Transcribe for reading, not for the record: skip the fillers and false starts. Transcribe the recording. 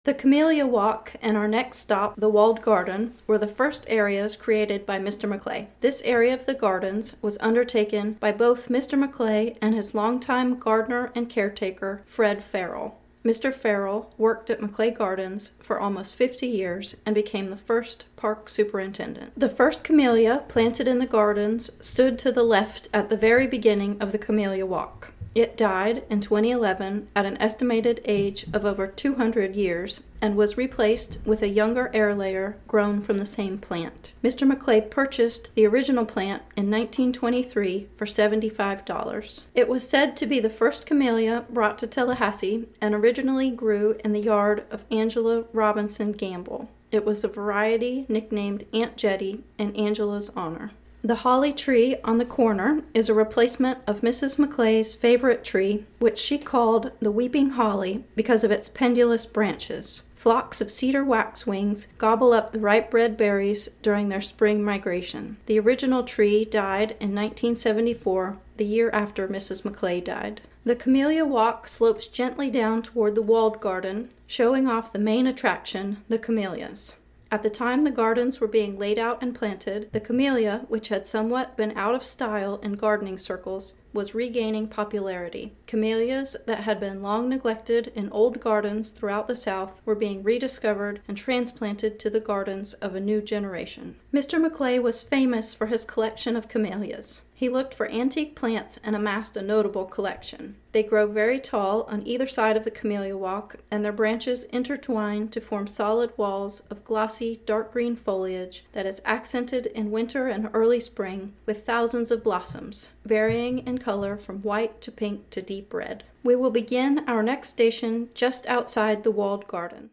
The Camellia Walk and our next stop, the Walled Garden, were the first areas created by Mr. Maclay. This area of the gardens was undertaken by both Mr. Maclay and his longtime gardener and caretaker, Fred Farrell. Mr. Farrell worked at Maclay Gardens for almost 50 years and became the first park superintendent. The first camellia planted in the gardens stood to the left at the very beginning of the Camellia Walk. It died in 2011 at an estimated age of over 200 years and was replaced with a younger air layer grown from the same plant. Mr. Maclay purchased the original plant in 1923 for $75. It was said to be the first camellia brought to Tallahassee and originally grew in the yard of Angela Robinson Gamble. It was a variety nicknamed Aunt Jetty in Angela's honor. The holly tree on the corner is a replacement of Mrs. Maclay's favorite tree, which she called the Weeping Holly because of its pendulous branches. Flocks of cedar waxwings gobble up the ripe red berries during their spring migration. The original tree died in 1974, the year after Mrs. Maclay died. The Camellia Walk slopes gently down toward the walled garden, showing off the main attraction, the camellias. At the time the gardens were being laid out and planted, the camellia, which had somewhat been out of style in gardening circles, was regaining popularity. Camellias that had been long neglected in old gardens throughout the South were being rediscovered and transplanted to the gardens of a new generation. Mr. Maclay was famous for his collection of camellias. He looked for antique plants and amassed a notable collection. They grow very tall on either side of the Camellia Walk, and their branches intertwine to form solid walls of glossy, dark green foliage that is accented in winter and early spring with thousands of blossoms, varying in color from white to pink to deep red. We will begin our next station just outside the walled garden.